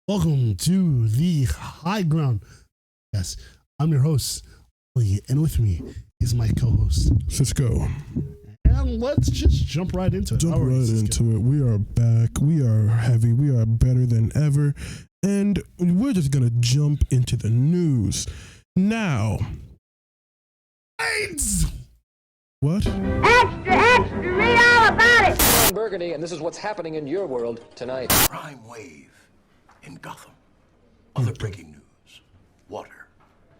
Welcome to the high ground. Yes, I'm your host, Lee, and with me is my co-host, Cisco. And let's just jump right into it. We are back. We are heavy. We are better than ever. And we're just going to jump into the news. Now. AIDS! Extra, What? extra, read all about it! I'm Burgundy, and this is what's happening in your world tonight. Crime wave in Gotham. Other breaking news. Water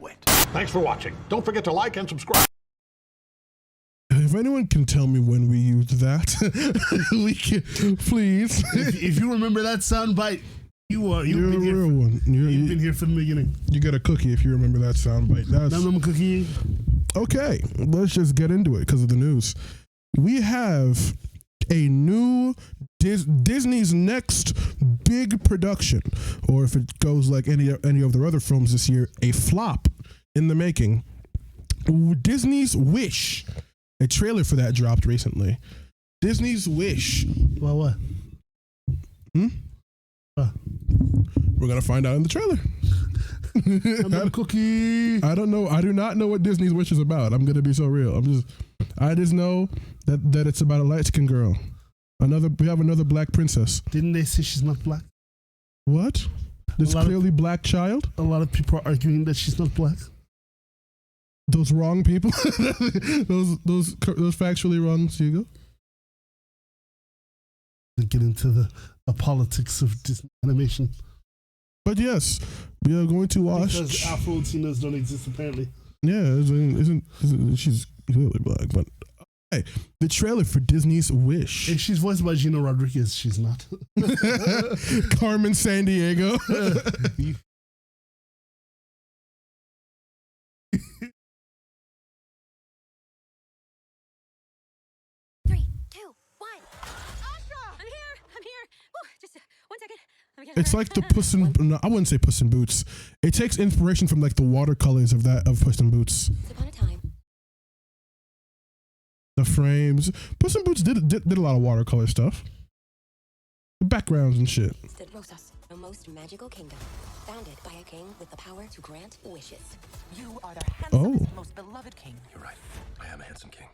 wet. Thanks for watching. Don't forget to like and subscribe. If anyone can tell me when we used that, we can, please. If you remember that soundbite, you've You're a real one. You've been here from the beginning. You got a cookie if you remember that soundbite. I'm a cookie. Okay, let's just get into it because of the news. We have a new Disney's next big production, or if it goes like any of their other films this year, a flop in the making. Disney's Wish. A trailer for that dropped recently. Disney's Wish. Well, what? We're gonna find out in the trailer. I'm a cookie. I don't know. I do not know what Disney's Wish is about. I'm gonna be so real. I just know that it's about a light-skinned girl. We have another black princess. Didn't they say she's not black? What? This clearly black child? A lot of people are arguing that she's not black. Those wrong people? those factually wrong, Hugo? Get into the politics of Disney animation. But yes, we are going to watch. Because Afro Latinas don't exist, apparently. Yeah, isn't she's clearly black? But hey, the trailer for Disney's Wish. If she's voiced by Gina Rodriguez, she's not. Carmen Sandiego. 3, 2, 1. Asha! I'm here. Woo, just 1 second. It's like the Puss in. No, I wouldn't say Puss in Boots. It takes inspiration from like the watercolors of Puss in Boots. Once upon a time. The frames. Puss in Boots did a lot of watercolor stuff. The backgrounds and shit. Stood Rosas, the most magical kingdom, founded by a king with the power to grant wishes. You are the handsomest, most beloved king. You're right. I am a handsome king.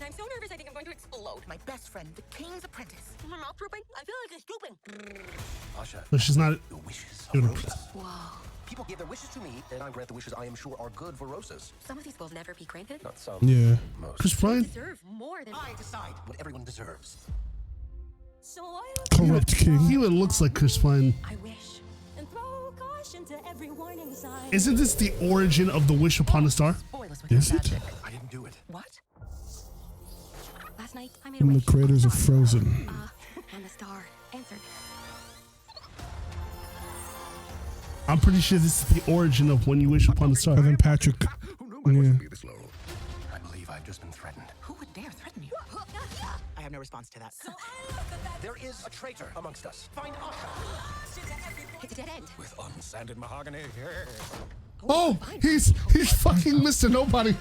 I'm so nervous, I think I'm going to explode. My best friend, the king's apprentice. My mouth drooping? I feel like it's drooping. Asha, But she's not. the wishes You're of the- Rosas. Whoa. People give their wishes to me, and I grant the wishes I am sure are good for Rosas. Some of these will never be granted. Not some. Yeah. Most. Chris Pine? Deserve more than I decide what everyone deserves. So I Corrupt king. He even looks like Chris Pine. I wish. And throw caution to every warning sign. Isn't this the origin of the Wish Upon a Star? Spoil us with Is your it? magic. I didn't do it. What? Last night I made a From the wish. creators of Frozen. And the star answered. I'm pretty sure this is the origin of When You Wish Upon a Star. And then Patrick. Who knew I Yeah. wasn't be this low? I believe I've just been threatened. Who would dare threaten you? I have no response to that. There is a traitor amongst us. Find Asha. It's a dead end. With unsanded mahogany. Oh, he's fucking Mr. Nobody.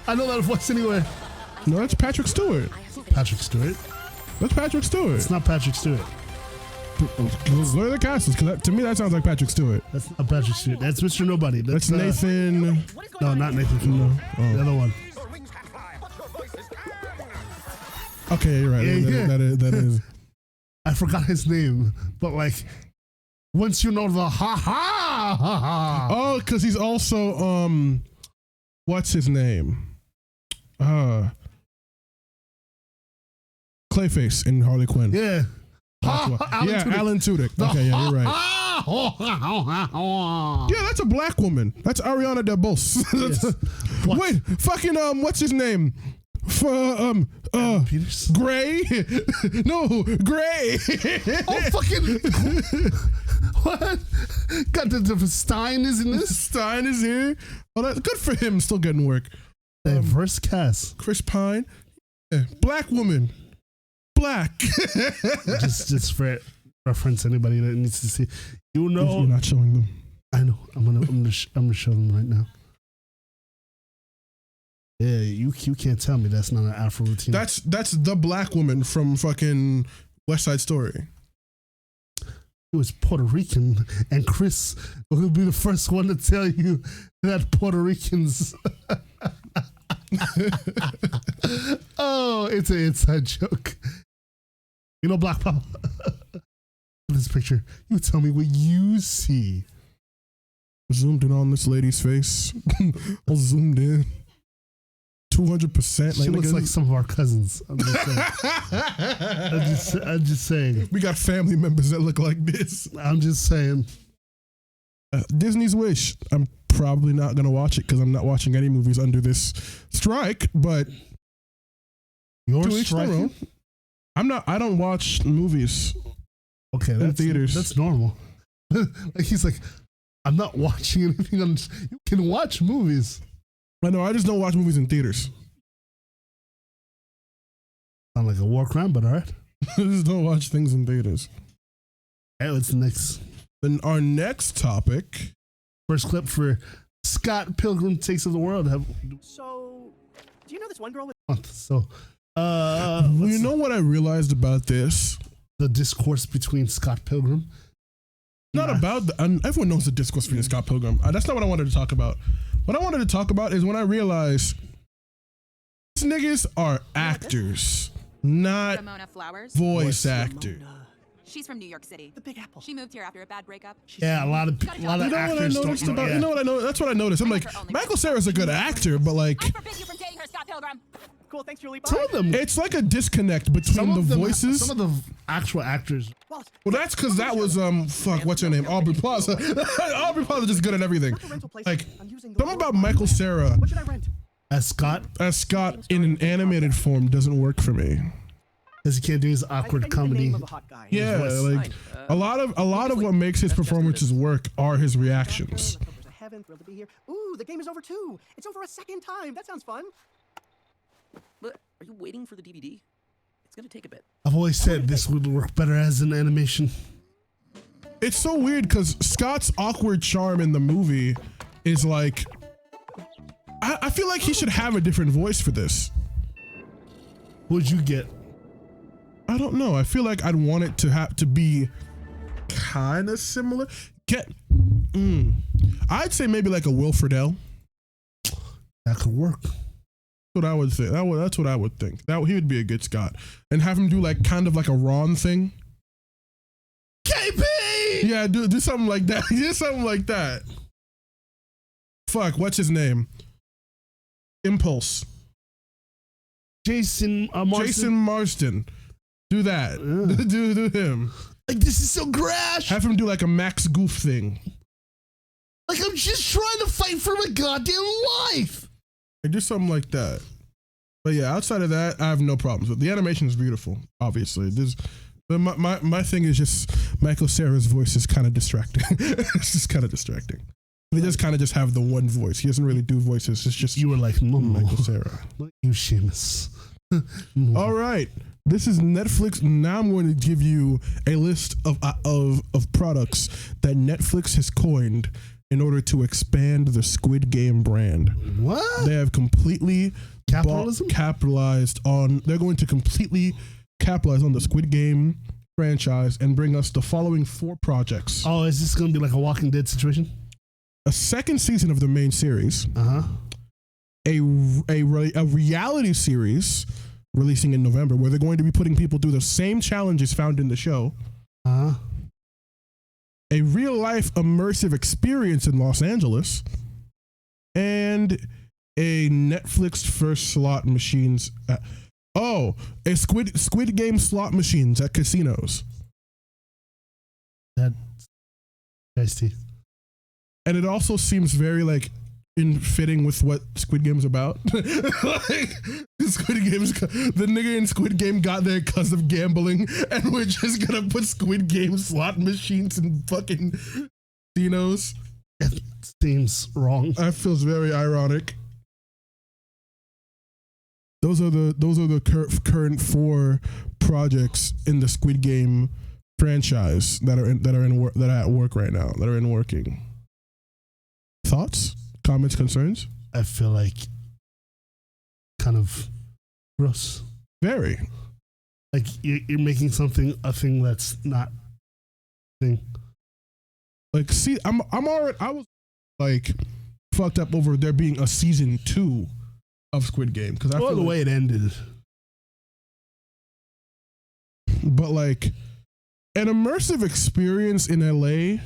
I know that voice anywhere. No, that's Patrick Stewart. I have to Patrick Stewart. That's Patrick Stewart. It's not Patrick Stewart. What are the castings? Because to me, that sounds like Patrick Stewart. That's not Patrick Stewart. That's Mr. Nobody. That's Nathan. No, not Nathan Fillion. Oh. The other one. Your wings can't fly, but your voices can. Okay, you're right. Yeah. That is. I forgot his name, but like, once you know the ha. Oh, because he's also what's his name? Clayface in Harley Quinn. Yeah. That's why. Alan Tudyk. Okay, yeah, you're right. Yeah, that's a black woman. That's Ariana DeBose. What? Wait, fucking what's his name? Peters? Gray? No, Gray. Oh, fucking. What? Got the Stein is in this? Stein is here. Oh, that's good for him. Still getting work. Diverse cast. Chris Pine. Yeah, black woman. Black. just for reference, anybody that needs to see. You know. You're not showing them. I know. I'm gonna show them right now. Yeah, you can't tell me that's not an Afro routine. That's the black woman from fucking West Side Story. he was Puerto Rican, and Chris will be the first one to tell you that Puerto Ricans. Oh, it's an inside joke. You know, Black Papa. This picture, you tell me what you see. Zoomed in on this lady's face. All zoomed in. 200%. She looks like some of our cousins. I'm just saying. We got family members that look like this. I'm just saying. Disney's Wish. I'm probably not going to watch it because I'm not watching any movies under this strike, but You're to each their striking? own. I don't watch movies. Okay, in theaters. That's normal. Like he's like, I'm not watching anything on. You can watch movies. I know, I just don't watch movies in theaters. Sound like a war crime, but all right. I just don't watch things in theaters. Hey, what's the next? Then our next topic. First clip for Scott Pilgrim Takes of the World. So, do you know this one girl with... So, you know what I realized about this? The discourse between Scott Pilgrim. Not about everyone knows the discourse between Scott Pilgrim. That's not what I wanted to talk about. What I wanted to talk about is when I realized these niggas are actors, not Ramona Flowers. voice actors. She's from New York City. The Big Apple. She moved here after a bad breakup. Yeah, a lot of You know what I actors noticed don't know. about? Yeah. You know what I know? That's what I noticed. I'm like, Michael Cera's a good actor, but like, I forbid you from dating her, Scott Pilgrim. Cool, thanks, Julie. Some of them, it's like a disconnect between the voices. Some of the actual actors. Well, That's because that was fuck, what's her name? Aubrey Plaza. Aubrey Plaza just good at everything. Like, something about Michael Cera what should I rent? As Scott, in an animated form doesn't work for me. because he can't do his awkward I think the comedy. name of a hot guy. Yeah, voice. like a lot of what makes his performances work are his reactions. October's a heaven, thrilled to be here. Ooh, the game is over too. It's over a second time. That sounds fun. But are you waiting for the DVD? It's gonna take a bit. I've always said this would work better as an animation. It's so weird because Scott's awkward charm in the movie is like, I feel like he should have a different voice for this. What'd you get? I don't know. I feel like I'd want it to have to be kind of similar. I'd say maybe like a Will Friedle. That could work. That's what I would say. That's what I would think. That he would be a good Scott, and have him do like kind of like a Ron thing. KP! Yeah, do something like that. Do something like that. Fuck, what's his name? Impulse. Jason Marsden. Jason Marsden. Do that. Yeah. do him. Like, this is so grash. Have him do like a Max Goof thing. Like, I'm just trying to fight for my goddamn life. Like, do something like that. But yeah, outside of that, I have no problems with the animation. Is beautiful, obviously. But my thing is just Michael Cera's voice is kind of distracting. It's just kind of distracting. They just kind of just have the one voice. He doesn't really do voices. It's just You were like, no, Michael Cera. You Seamus. All right, this is Netflix. Now I'm going to give you a list of products that Netflix has coined in order to expand the Squid Game brand. What? They have completely Capitalism? capitalized on. They're going to completely capitalize on the Squid Game franchise and bring us the following 4 projects. Oh, is this going to be like a Walking Dead situation? A second season of the main series. Uh-huh. A reality series releasing in November where they're going to be putting people through the same challenges found in the show. Uh-huh. A real life immersive experience in Los Angeles. And a Netflix first slot machines. A Squid Game slot machines at casinos. That's tasty. And it also seems very like in fitting with what Squid Game's about. Like Squid Game's the nigga in Squid Game got there because of gambling, and we're just gonna put Squid Game slot machines in fucking casinos. It seems wrong. That feels very ironic. Those are the current 4 projects in the Squid Game franchise that are at work right now, that are in working. Thoughts, comments, concerns? I feel like kind of gross. Very. Like you're making something a thing that's not thing. Like, see, I'm already, I was like fucked up over there being a season 2 of Squid Game because I feel the way it ended. But like an immersive experience in LA,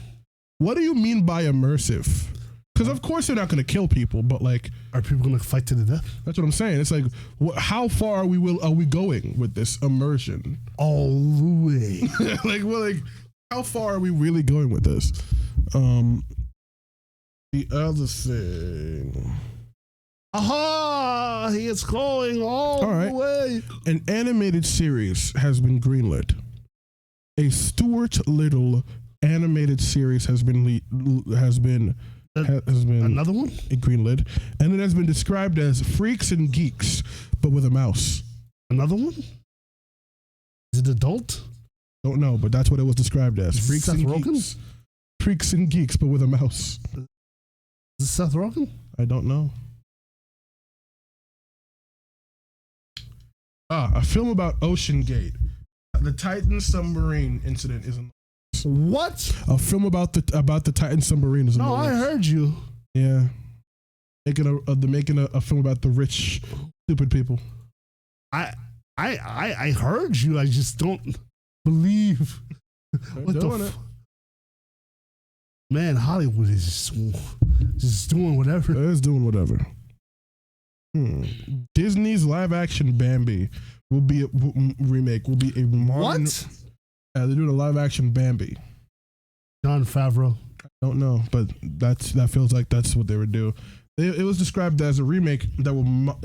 what do you mean by immersive? Because of course they're not going to kill people, but like, are people going to fight to the death? That's what I'm saying. It's like, how far are we going with this immersion? All the way. like, how far are we really going with this? The other thing. Aha! He is going all the way. An animated series has been greenlit. A Stuart Little animated series has been another one greenlit, and it has been described as Freaks and Geeks, but with a mouse. Another one? Is it adult? Don't know, but that's what it was described as. Freaks and Geeks. Freaks and Geeks, but with a mouse. Is this Seth Rogen? I don't know. A film about Ocean Gate. The Titan submarine incident is in. What? A film about the Titan submarine is in. No, I heard you. Yeah, making a film about the rich, stupid people. I heard you. I just don't believe. What the man? Hollywood is just doing whatever. It's doing whatever. Disney's live action Bambi will be a remake. Will be a modern. What? They're doing a live action Bambi. Jon Favreau. I don't know, but that feels like that's what they would do. It was described as a remake that will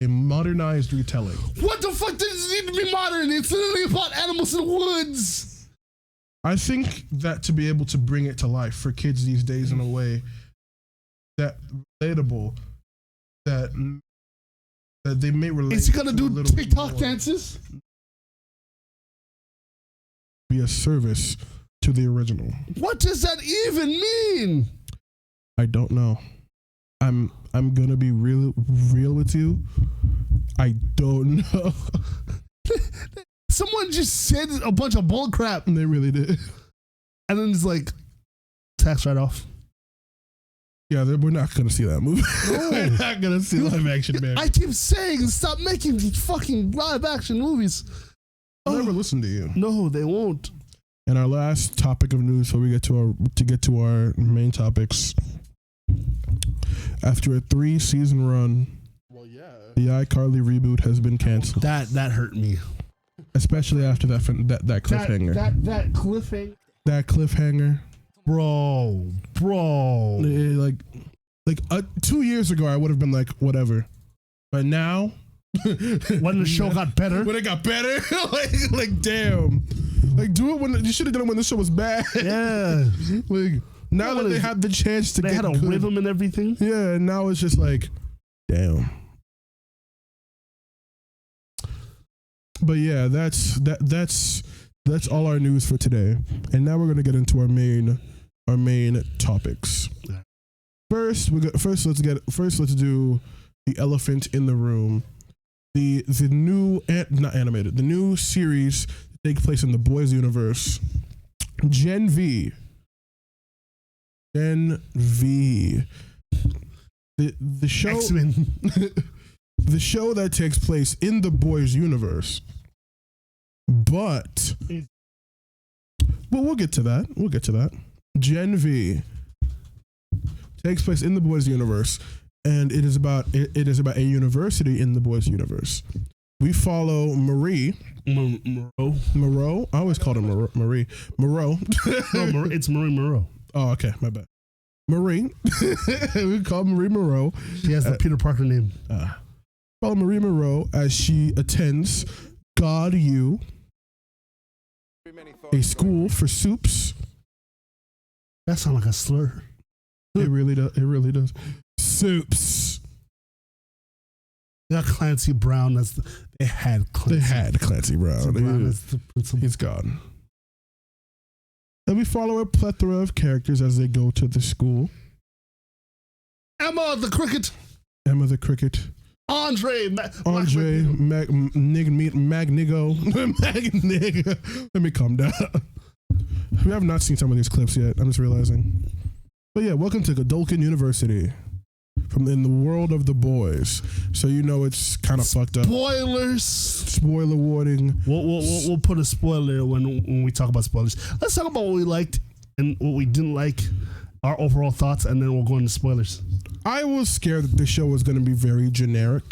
a modernized retelling. What the fuck does it need to be modern? It's literally about animals in the woods. I think that to be able to bring it to life for kids these days in a way that relatable, that they may relate. Is he gonna do TikTok dances? Be a service to the original. What does that even mean? I don't know. I'm gonna be real with you. I don't know. Someone just said a bunch of bull crap, and they really did. And then it's like tax write off. Yeah, we're not gonna see that movie. No. We're not gonna see live action, man. I keep saying stop making fucking live action movies. I'll never listen to you. No, they won't. And our last topic of news before we get to our main topics. After a 3-season run, the iCarly reboot has been canceled. That hurt me, especially after that cliffhanger. That cliffhanger. That cliffhanger, bro. Like 2 years ago, I would have been like, whatever, but now. When the show got better, when it got better, like damn, like do it when you should have done it when the show was bad. Yeah, like now that they had the chance to, they had a rhythm and everything. Yeah, and now it's just like, damn. But yeah, that's all our news for today, and now we're gonna get into our main topics. First, let's do the elephant in the room. The new not animated, the new series take place in the boys universe. genv. The show X-Men. The show that takes place in the boys universe. But we'll get to that. genv takes place in the boys universe. And it is about a university in the boys' universe. We follow Marie. Moreau. I always called her Marie. Moreau. No, it's Marie Moreau. Oh, okay, my bad. Marie. We call Marie Moreau. She has the Peter Parker name. Follow Marie Moreau as she attends God U, a school for soups. That sounds like a slur. It really does. Soups. They got Clancy Brown. They had Clancy Brown. That's the principal. He's gone. And we follow a plethora of characters as they go to the school. Emma the Cricket. Andre Magnigo. Let me calm down. We have not seen some of these clips yet. I'm just realizing. But yeah, welcome to Godolkin University. From in the world of the boys, so you know it's kind of fucked up. Spoilers. Spoiler warning. We'll put a spoiler when we talk about spoilers. Let's talk about what we liked and what we didn't like, our overall thoughts, and then we'll go into spoilers. I was scared that this show was going to be very generic.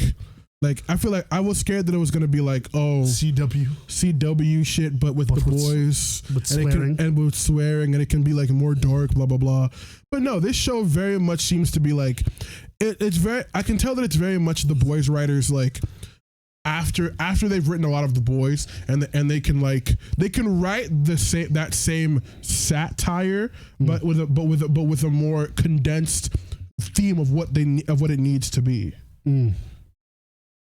Like, I feel like I was scared that it was going to be like, oh, CW shit, but with the boys, with swearing. And with swearing, and it can be like more dark, blah blah blah. But no, this show very much seems to be like, it's very. I can tell that it's very much the boys writers like. After they've written a lot of the boys and they can write that same satire, but with a more condensed theme of what it needs to be.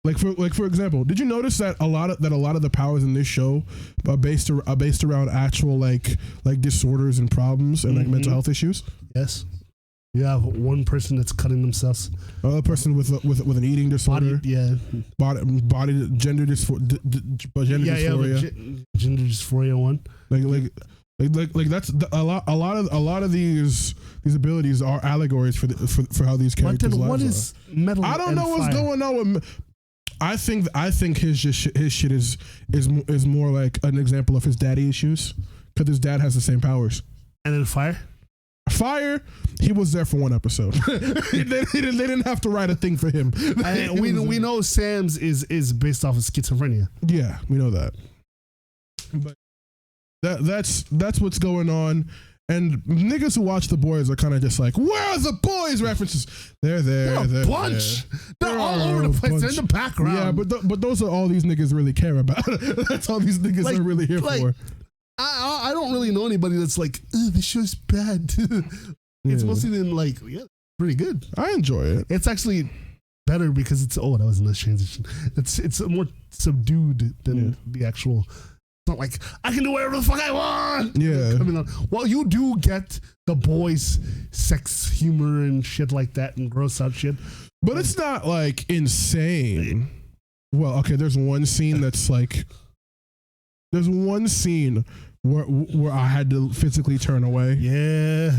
Like for example, did you notice that a lot of the powers in this show are based around actual like disorders and problems and like mental health issues? Yes. You have one person that's cutting themselves. Another person with an eating disorder. Body gender dysphoria. Gender dysphoria one. Like that's a lot of these abilities are allegories for how these characters' lives are. What is metal? I don't know what's going on with. I think his shit is more like an example of his daddy issues because his dad has the same powers. And then Fire, he was there for one episode. they didn't have to write a thing for him. And we know Sam's is based off of schizophrenia. Yeah, we know that. But that's what's going on. And niggas who watch The Boys are kind of just like, where are the boys references? They're there. They're a bunch. They're all over the place. They're in the background. Yeah, but those are all these niggas really care about. That's all these niggas are really here for. I don't really know anybody that's like, this show's bad. It's mostly been like, pretty good. I enjoy it. It's actually better because that was a nice transition. It's more subdued than the actual. It's not like I can do whatever the fuck I want. Yeah. Coming on. Well, you do get the boys' sex humor and shit like that and gross out shit, but it's not like insane. Well, okay. There's one scene that's like. There's one scene where I had to physically turn away. Yeah.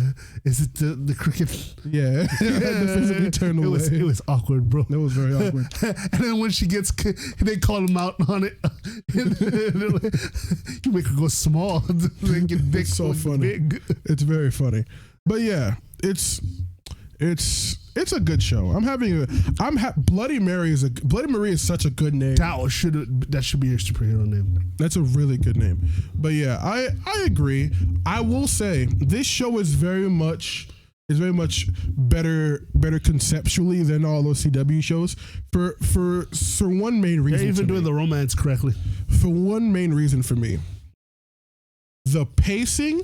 Is it the cricket? Yeah. I had to physically turn away. It was awkward, bro. It was very awkward. And then when she gets, they call him out on it. You make her go small. It's so funny. Big. It's very funny. But yeah, it's a good show. Bloody Mary is such a good name. That should be your superhero name. That's a really good name. But yeah, I agree. I will say this show is very much better conceptually than all those CW shows for one main reason. They're even doing the romance correctly. For one main reason for me, the pacing.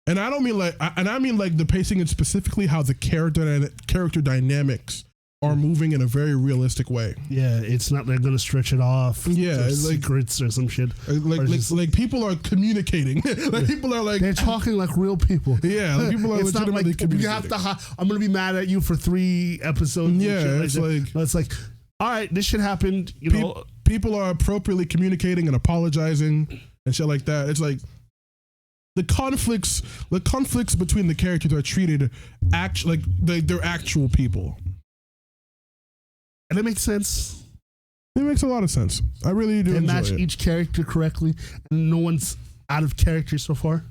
And I mean the pacing and specifically how the character dynamics are moving in a very realistic way. Yeah, it's not they're gonna stretch it off. Yeah, it's like secrets or some shit. Like people are communicating. Like people are like they're talking like real people. Yeah, like people are legitimately communicating. You have to. I'm gonna be mad at you for 3 episodes. Yeah, it's like, all right, this shit happened. You know, people are appropriately communicating and apologizing and shit like that. It's like. The conflicts between the characters are treated they're actual people, and it makes sense. It makes a lot of sense. I really do. They match each character correctly, and no one's out of character so far.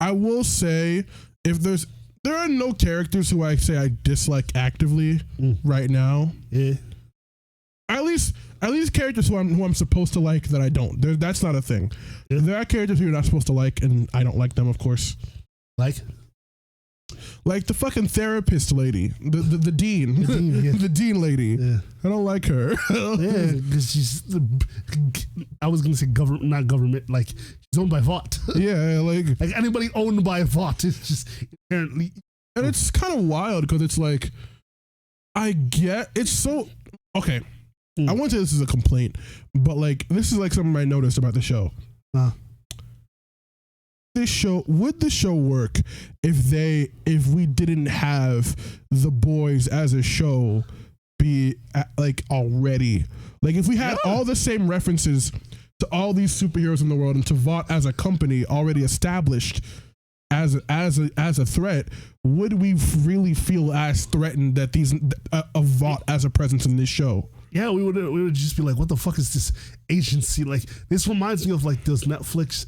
I will say, there are no characters who I say I dislike actively right now. Yeah. At least characters who I'm supposed to like that I don't. That's not a thing. Yeah. There are characters who you're not supposed to like, and I don't like them, of course. Like the fucking therapist lady, the dean, the dean lady. Yeah. I don't like her. Yeah, because she's. I was gonna say not government. Like she's owned by Vought. Yeah, like anybody owned by Vought is just inherently. And it's kind of wild because it's like, it's so okay. I won't say this is a complaint, but like this is like something I noticed about the show. Would the show work if we didn't have The Boys as a show be like already? Like if we had all the same references to all these superheroes in the world and to Vought as a company already established as a threat, would we really feel as threatened that a Vought as a presence in this show? Yeah, we would just be like, what the fuck is this agency? Like, this reminds me of like those Netflix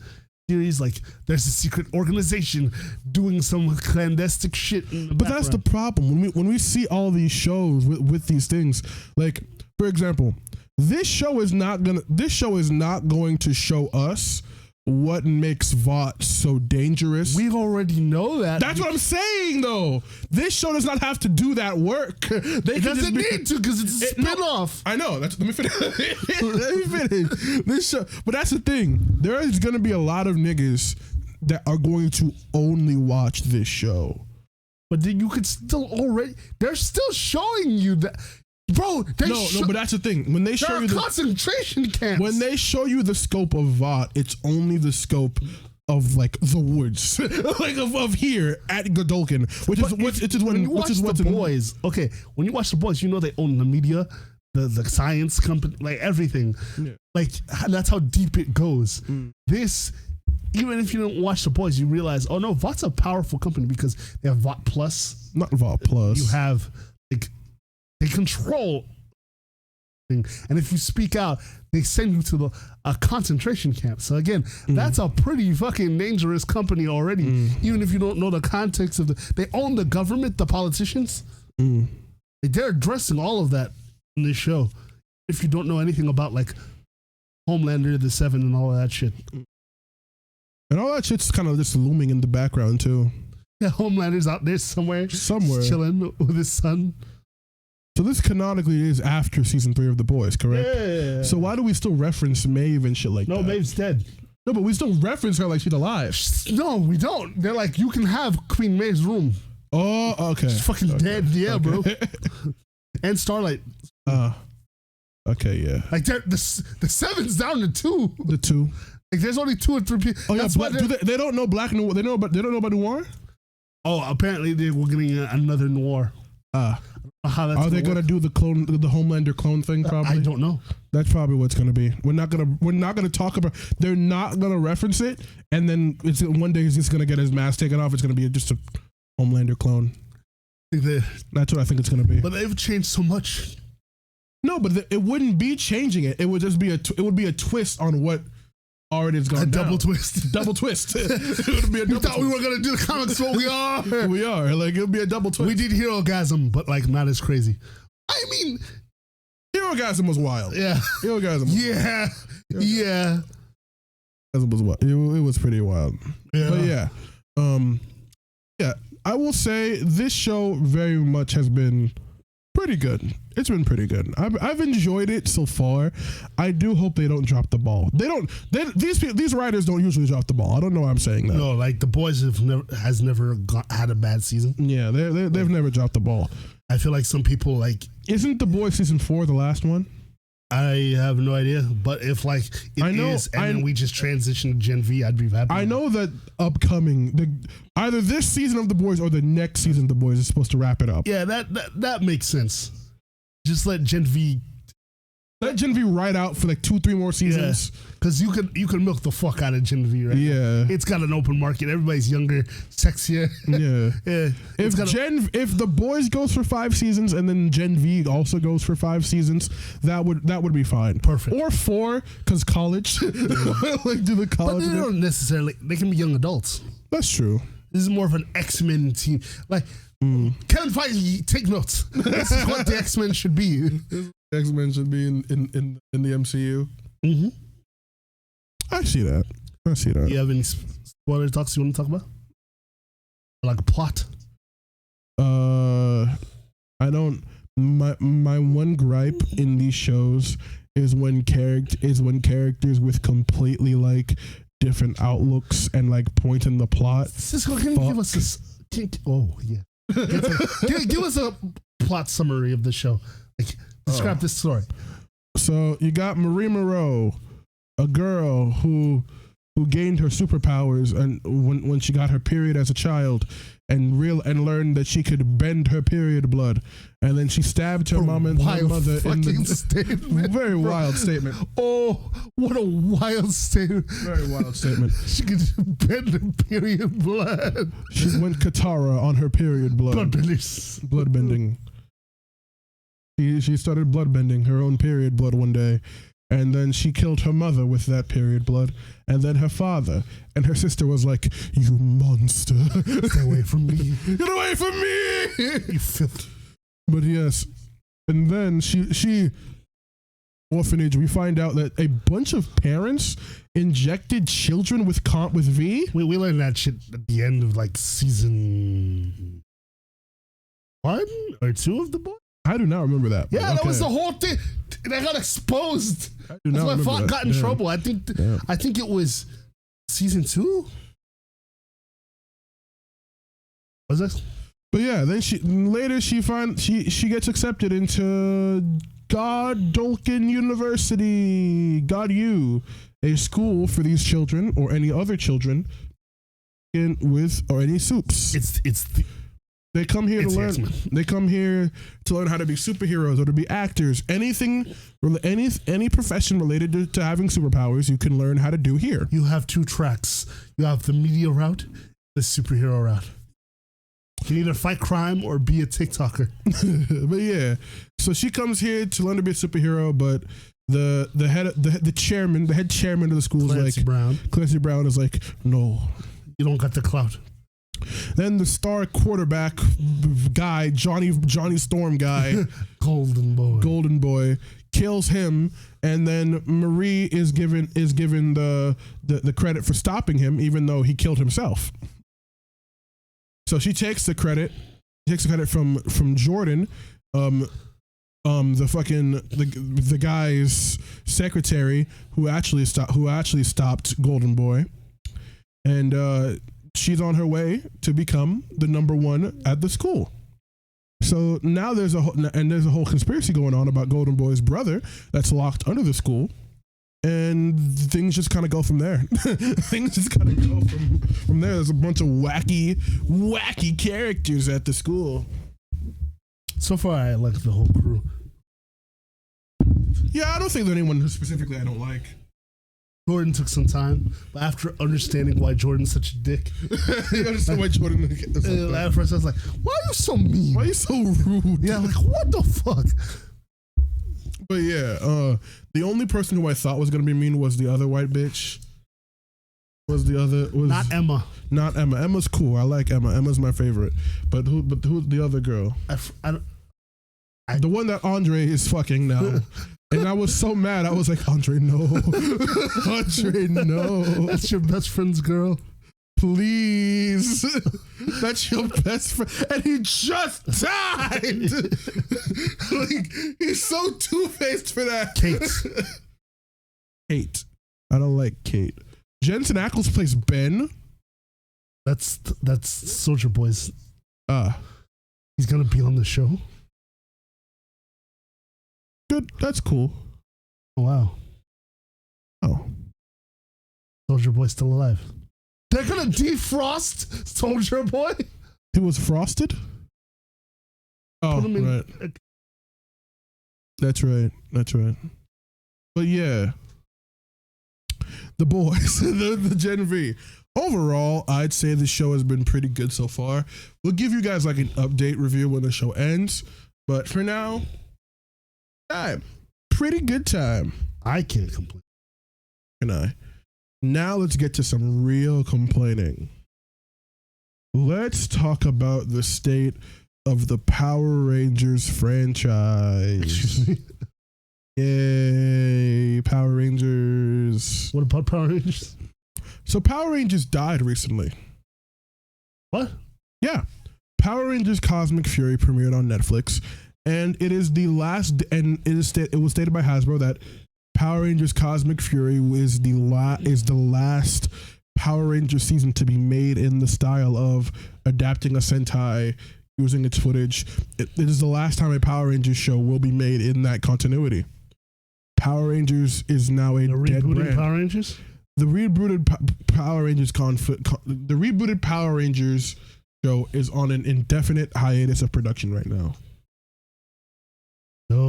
series, like there's a secret organization doing some clandestine shit in the background. That's the problem when we see all these shows with these things. Like, for example, this show is not going to show us what makes Vought so dangerous. We already know that. That's what I'm saying, though. This show does not have to do that work. It doesn't need to, because it's a spin-off. I know. Let me finish. Let me finish. This show, but that's the thing. There is going to be a lot of niggas that are going to only watch this show. But then you could still already. They're still showing you that. Bro, no, but that's the thing. When they show you the concentration camps. When they show you the scope of Vought, it's only the scope of like the woods, like of here at Godolkin, which is when you watch the boys. Okay, when you watch the boys, you know they own the media, the science company, like everything. Yeah. Like that's how deep it goes. This. Even if you don't watch the boys, you realize, oh no, Vought's a powerful company because they have Vought Plus. Not Vought Plus. You have like. They control thing. And if you speak out, they send you to a concentration camp. So again, that's a pretty fucking dangerous company already. Even if you don't know the context of they own the government, the politicians. They're addressing all of that in this show. If you don't know anything about like Homelander, the Seven, and all of that shit. And all that shit's kind of just looming in the background too. Yeah, Homelander's out there somewhere chilling with his son. So this canonically is after season 3 of The Boys, correct? Yeah. So why do we still reference Maeve and shit like that? No, Maeve's dead. No, but we still reference her like she's alive. No, we don't. They're like, you can have Queen Maeve's room. Oh, okay. She's fucking dead. Yeah, bro. And Starlight. Okay, yeah. Like the Seven's down to 2. The 2. Like there's only 2 or 3 people. Oh yeah, they don't know Black Noir. They don't know about Noir. Oh, apparently they were getting another Noir. Are they gonna do the clone, the Homelander clone thing? Probably. I don't know. That's probably what it's gonna be. We're not gonna talk about. They're not gonna reference it, and then one day he's just gonna get his mask taken off. It's gonna be just a Homelander clone. That's what I think it's gonna be. But they've changed so much. No, but it wouldn't be changing it. It would just be it would be a twist on what already has gone down. Double twist. Double twist. It would be a double we thought we were gonna do the comics, but we are. We are. Like it would be a double twist. We did Herogasm, but like not as crazy. I mean, Herogasm was wild. Yeah. Herogasm. Yeah. It was wild. It was pretty wild. Yeah. But yeah. I will say this show very much has been pretty good. It's been pretty good. I've enjoyed it so far. I do hope they don't drop the ball. These writers don't usually drop the ball. I don't know why I'm saying that. No, like The Boys has never had a bad season. Yeah, they've never dropped the ball. I feel like some people like. Isn't The Boys season 4 the last one? I have no idea, but if like then we just transition to Gen V, I'd be happy. I know that upcoming either this season of The Boys or the next season of The Boys is supposed to wrap it up. Yeah, that makes sense. Just let Gen V ride out for like 2-3 more seasons. Because you can milk the fuck out of Gen V right now. It's got an open market. Everybody's younger, sexier. Yeah. If The Boys goes for 5 seasons and then Gen V also goes for 5 seasons, that would be fine. Perfect. Or 4 because college. Like do the college. But they don't necessarily. They can be young adults. That's true. This is more of an X-Men team. Like Kevin Feige, take notes. This is what the X-Men should be. X-Men should be in the MCU. Mm-hmm. I see that. You have any spoiler talks you want to talk about? Like a plot? I don't. My one gripe in these shows is when characters with completely like different outlooks and like points in the plot. Cisco, can you give us this? Give us a plot summary of the show. Like, describe this story. So you got Marie Moreau, a girl who who gained her superpowers and when she got her period as a child and learned that she could bend her period blood, and then she stabbed her mom and her mother in the statement, very wild statement. Oh, what a wild statement! Very wild statement. She could bend her period blood. She went Katara on her period blood. Blood bending. She started blood bending her own period blood one day. And then she killed her mother with that period blood, and then her father. And her sister was like, "You monster! Get away from me! Get away from me! You filth!" But yes, and then she orphanage. We find out that a bunch of parents injected children with V. We learned that shit at the end of like season 1 or 2 of the book. I do not remember that. Yeah, that was the whole thing. They got exposed. I do not That's why remember Fox got in trouble. I think it was season 2. Was this? But yeah, then she gets accepted into Godolkin University, GodU, a school for these children or any other children or any soups. They come here to learn. They come here to learn how to be superheroes or to be actors. Any profession related to having superpowers, you can learn how to do here. You have 2 tracks. You have the media route, the superhero route. You can either fight crime or be a TikToker. But yeah, so she comes here to learn to be a superhero, but the head chairman of the school is like Clancy Brown is like, no, you don't got the clout. Then the star quarterback guy, Johnny Storm guy, Golden Boy, kills him, and then Marie is given the credit for stopping him, even though he killed himself. So she takes the credit. From Jordan, the guy's secretary who actually stopped Golden Boy, and she's on her way to become the number 1 at the school. So now there's a whole conspiracy going on about Golden Boy's brother that's locked under the school, and things just kind of go from there. Things just kind of go from there. There's a bunch of wacky characters at the school. So far, I like the whole crew. Yeah, I don't think there's anyone who specifically I don't like. Jordan took some time, but after understanding why Jordan's such a dick, you understand why Jordan is so at first I was like, why are you so mean? Why are you so rude? Yeah, like, what the fuck? But yeah, the only person who I thought was gonna be mean was the other white bitch. Not Emma. Not Emma. Emma's cool. I like Emma. Emma's my favorite. But who's the other girl? The one that Andre is fucking now. And I was so mad. I was like, Andre, no. Andre, no. That's your best friend's girl. Please. That's your best friend. And he just died. Like, he's so two-faced for that. Kate. I don't like Kate. Jensen Ackles plays Ben. That's Soldier Boy's. He's gonna be on the show. Good. That's cool. Oh, wow. Oh. Soldier Boy's still alive. They're gonna defrost Soldier Boy? He was frosted? Oh, right. That's right. But yeah. The boys, the Gen V. Overall, I'd say the show has been pretty good so far. We'll give you guys like an update review when the show ends. But for now, pretty good time. I can't complain. Can I? Now let's get to some real complaining. Let's talk about the state of the Power Rangers franchise. Excuse me? Yay, Power Rangers. What about Power Rangers? So Power Rangers died recently. What? Yeah. Power Rangers Cosmic Fury premiered on Netflix, and it is the last, and it was stated by Hasbro that Power Rangers Cosmic Fury is the last Power Rangers season to be made in the style of adapting a Sentai using its footage. It is the last time a Power Rangers show will be made in that continuity. Power Rangers is now a dead brand. Power Rangers? the rebooted Power Rangers the rebooted Power Rangers show is on an indefinite hiatus of production right now. No.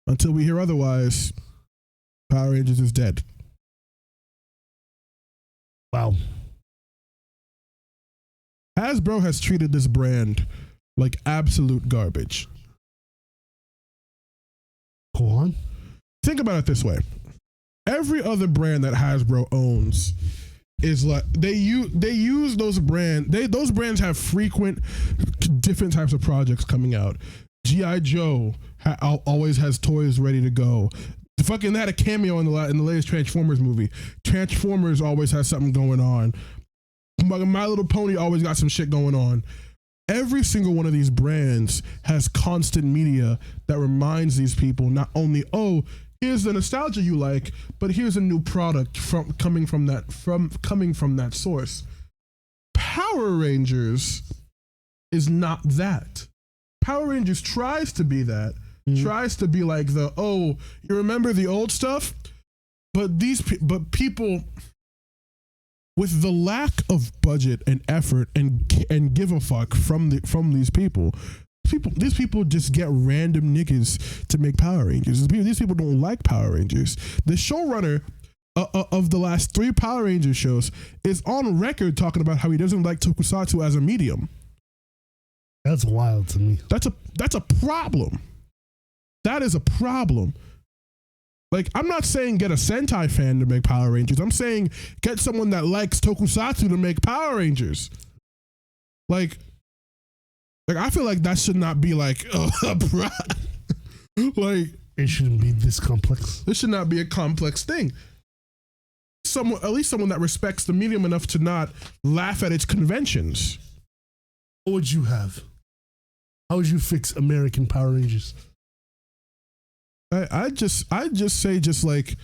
Until we hear otherwise, Power Rangers is dead. Wow. Hasbro has treated this brand like absolute garbage. Go on. Think about it this way. Every other brand that Hasbro owns is like they use those those brands have frequent different types of projects coming out. G.I. Joe always has toys ready to go. They had a cameo in the latest Transformers movie. Transformers always has something going on. My Little Pony always got some shit going on. Every single one of these brands has constant media that reminds these people not only, oh, here's the nostalgia you like, but here's a new product coming from that source. Power Rangers is not that. Power Rangers tries to be that. Tries to be like you remember the old stuff? But people with the lack of budget and effort and give a fuck from these people just get random niggas to make Power Rangers. These people don't like Power Rangers. The showrunner of the last 3 Power Rangers shows is on record talking about how he doesn't like tokusatsu as a medium. That's wild to me. That's a problem. That is a problem. Like, I'm not saying get a Sentai fan to make Power Rangers. I'm saying get someone that likes tokusatsu to make Power Rangers. Like I feel like that should not be like like it shouldn't be this complex. This should not be a complex thing. At least someone that respects the medium enough to not laugh at its conventions. What would you have? How would you fix American Power Rangers? I just say like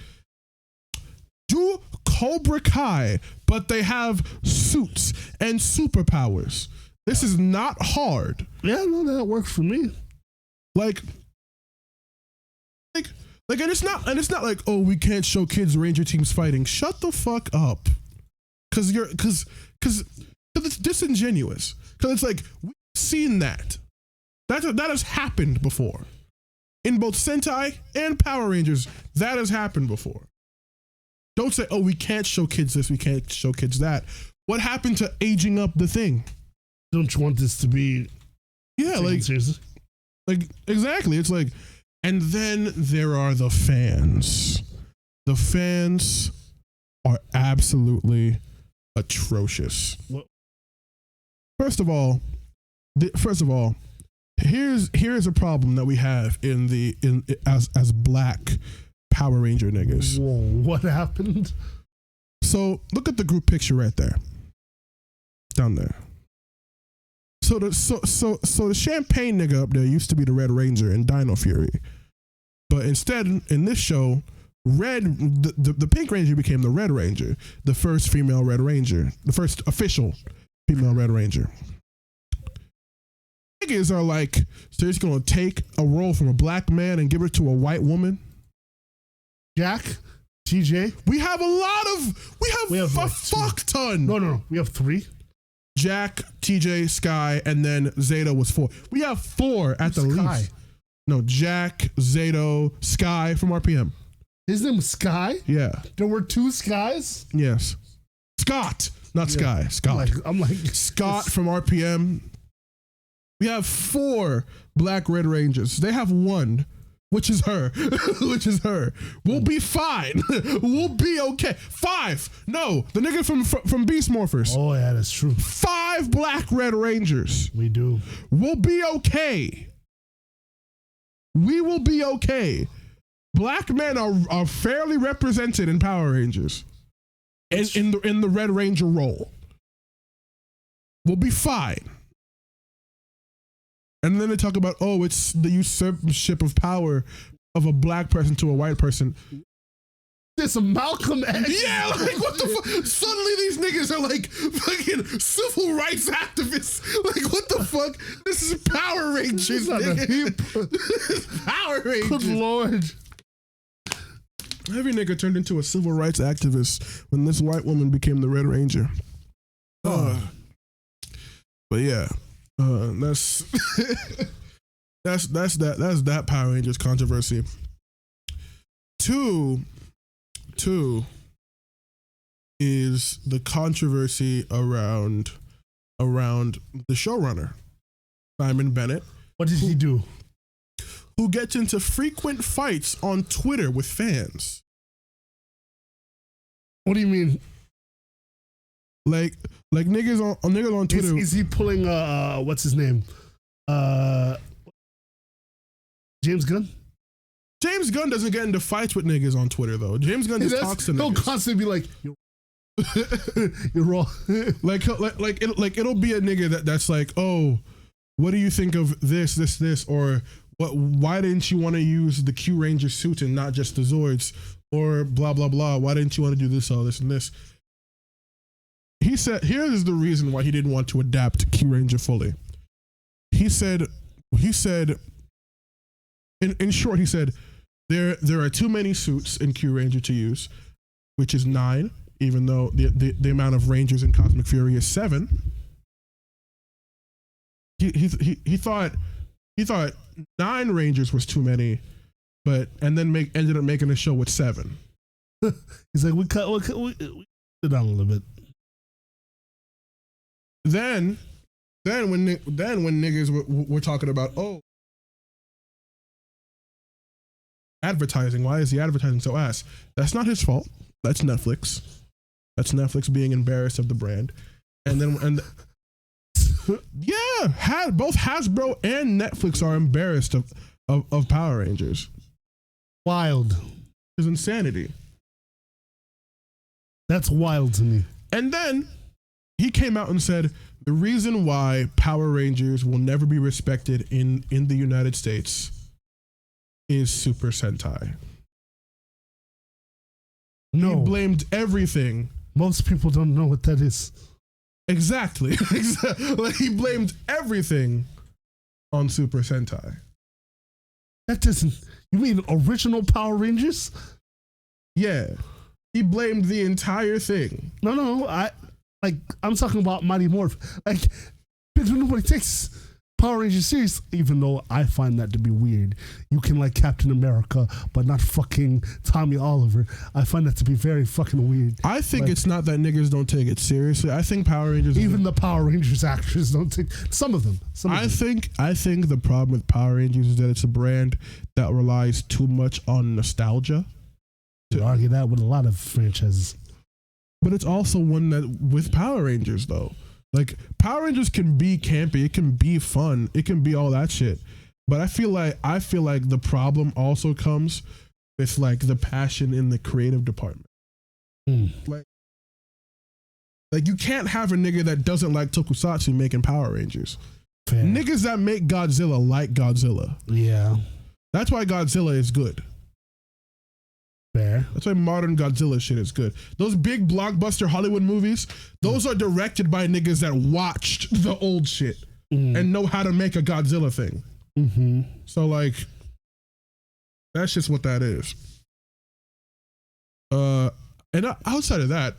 do Cobra Kai, but they have suits and superpowers. This is not hard. Yeah, no, that works for me. Like, and it's not like, oh, we can't show kids Ranger teams fighting. Shut the fuck up, because it's disingenuous. Because it's like, we've seen that has happened before in both Sentai and Power Rangers. That has happened before. Don't say, oh, we can't show kids this, we can't show kids that. What happened to aging up the thing? Don't you want this to be? Yeah, like seriously? Like, exactly. It's like, and then there are the fans. The fans are absolutely atrocious. What? First of all, here's a problem that we have as black Power Ranger niggas. Whoa, what happened? So look at the group picture right there, down there. So the champagne nigga up there used to be the Red Ranger in Dino Fury, but instead in this show, the Pink Ranger became the Red Ranger, the first female Red Ranger, the first official female Red Ranger. Niggas are like, so he's gonna take a role from a black man and give it to a white woman. Jack, TJ, we have a fuck ton. No, we have 3. Jack, TJ, Sky, and then Zeta was 4. We have 4 at the least. No, Jack, Zato, Sky from RPM. His name was Sky? Yeah. There were 2 Skies? Yes. Scott, not Sky. Scott. I'm like Scott from RPM. We have 4 Black Red Rangers. They have 1, which is her. We'll be fine. We'll be okay. 5. No, the nigga from Beast Morphers. Oh yeah, that's true. 5 Black Red Rangers. We do. We'll be okay. We will be okay. Black men are fairly represented in Power Rangers. In the Red Ranger role. We'll be fine. And then they talk about, oh, it's the usurpation of power of a black person to a white person. This Malcolm X. Yeah, like what the fuck? Suddenly these niggas are like fucking civil rights activists. Like what the fuck? This is Power Rangers. This is Power Rangers. Good Lord. Every nigga turned into a civil rights activist when this white woman became the Red Ranger. But yeah, that's that's that Power Rangers controversy. Two is the controversy around the showrunner, Simon Bennett. What did he do? Who gets into frequent fights on Twitter with fans. What do you mean? Like niggas on Twitter. Is he pulling what's his name? James Gunn? James Gunn doesn't get into fights with niggas on Twitter though. James Gunn just talks to niggas. He'll constantly be like, you're wrong. like it'll be a nigga that's like, oh, what do you think of this, or why didn't you want to use the Q Ranger suit and not just the Zords, or blah blah blah, why didn't you want to do this, all this and this? He said, here is the reason why he didn't want to adapt Q Ranger fully. He said in short, he said there are too many suits in Q Ranger to use, which is 9, even though the amount of Rangers in Cosmic Fury is 7. He thought 9 Rangers was too many, and then ended up making a show with 7. He's like, we cut it down a little bit. Then when niggas were talking about, oh, advertising, why is the advertising so ass? That's not his fault. That's Netflix. That's Netflix being embarrassed of the brand. And yeah, both Hasbro and Netflix are embarrassed of Power Rangers. Wild. It's insanity. That's wild to me. And then he came out and said the reason why Power Rangers will never be respected in the United States is Super Sentai. No. He blamed everything. Most people don't know what that is. Exactly. Like, he blamed everything on Super Sentai. That doesn't... You mean original Power Rangers? Yeah. He blamed the entire thing. No, I'm talking about Mighty Morph. Like, nobody takes Power Rangers serious, even though I find that to be weird. You can like Captain America, but not fucking Tommy Oliver. I find that to be very fucking weird. I think it's not that niggas don't take it seriously. I think Power Rangers... Even the Power Rangers actors don't take... Some of them. I think the problem with Power Rangers is that it's a brand that relies too much on nostalgia. You argue that with a lot of franchises. But it's also one that, with Power Rangers though, like Power Rangers can be campy, it can be fun, it can be all that shit. But I feel like the problem also comes with like the passion in the creative department. Like you can't have a nigga that doesn't like tokusatsu making Power Rangers. Fair. Niggas that make Godzilla like Godzilla. Yeah. That's why Godzilla is good. Fair. That's why modern Godzilla shit is good. Those big blockbuster Hollywood movies, those are directed by niggas that watched the old shit and know how to make a Godzilla thing. Mm-hmm. So like, that's just what that is. And outside of that,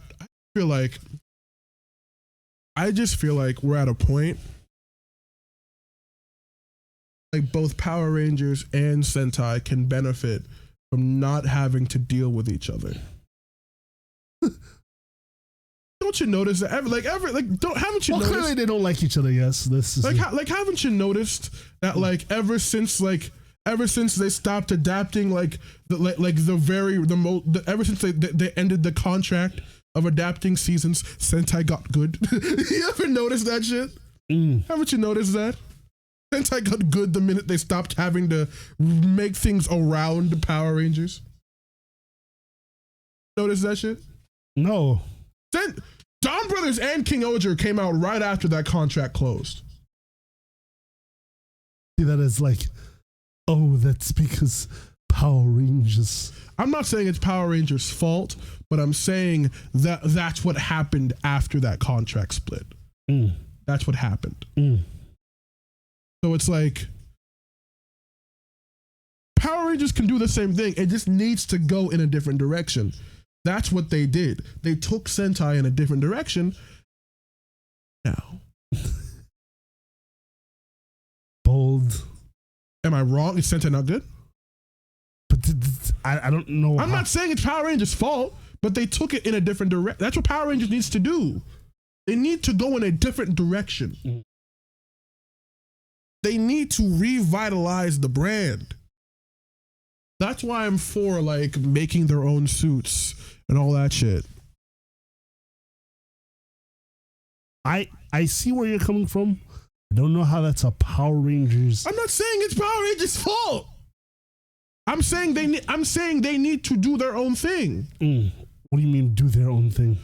I just feel like we're at a point like both Power Rangers and Sentai can benefit from not having to deal with each other. Don't you notice that haven't you noticed? Clearly they don't like each other. Yes, this is haven't you noticed that ever since they stopped adapting ever since they ended the contract of adapting seasons, Sentai got good. You ever notice that shit? Haven't you noticed that? Sentai got good the minute they stopped having to make things around the Power Rangers. Notice that shit? No. Then Dawn Brothers and King Oger came out right after that contract closed. See that as like, oh, that's because Power Rangers. I'm not saying it's Power Rangers' fault, but I'm saying that that's what happened after that contract split. That's what happened. So it's like Power Rangers can do the same thing. It just needs to go in a different direction. That's what they did. They took Sentai in a different direction. Now, Bold. am I wrong? Is Sentai not good? But I don't know. I'm not saying it's Power Rangers' fault, but they took it in a different direction. That's what Power Rangers needs to do. They need to go in a different direction. Mm. They need to revitalize the brand. That's why I'm for like making their own suits and all that shit. I see where you're coming from. I don't know how that's a Power Rangers. I'm not saying it's Power Rangers' fault. I'm saying they need to do their own thing. What do you mean do their own thing?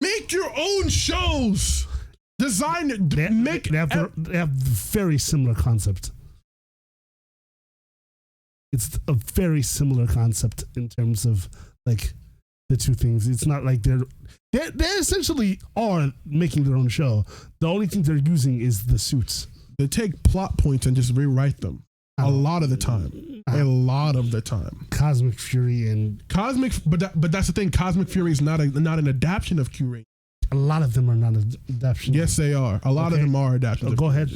Make your own shows. Design it. They have very similar concept. It's a very similar concept in terms of like the two things. It's not like they essentially are making their own show. The only thing they're using is the suits. They take plot points and just rewrite them. A lot of the time. A lot of the time. Cosmic Fury and but that's the thing. Cosmic Fury is not an adaptation of Q Rangers. a lot of them are not adaptations. Yes, they are. A lot of them are adaptations. Go ahead.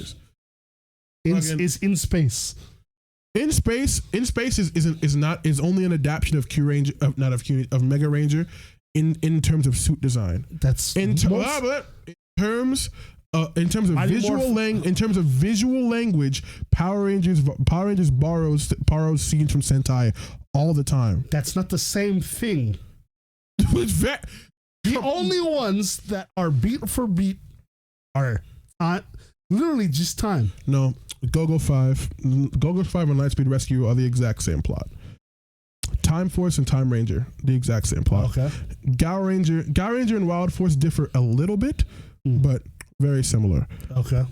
It's in space. In space is only an adaptation of Q Ranger, of Mega Ranger, in terms of suit design. That's in terms of visual language. Power Rangers borrows scenes from Sentai all the time. That's not the same thing. The only ones that are beat for beat are literally just time. No, Go-Go 5 and Lightspeed Rescue are the exact same plot. Time Force and Time Ranger, the exact same plot. Okay. Gao Ranger and Wild Force differ a little bit, but very similar. Okay.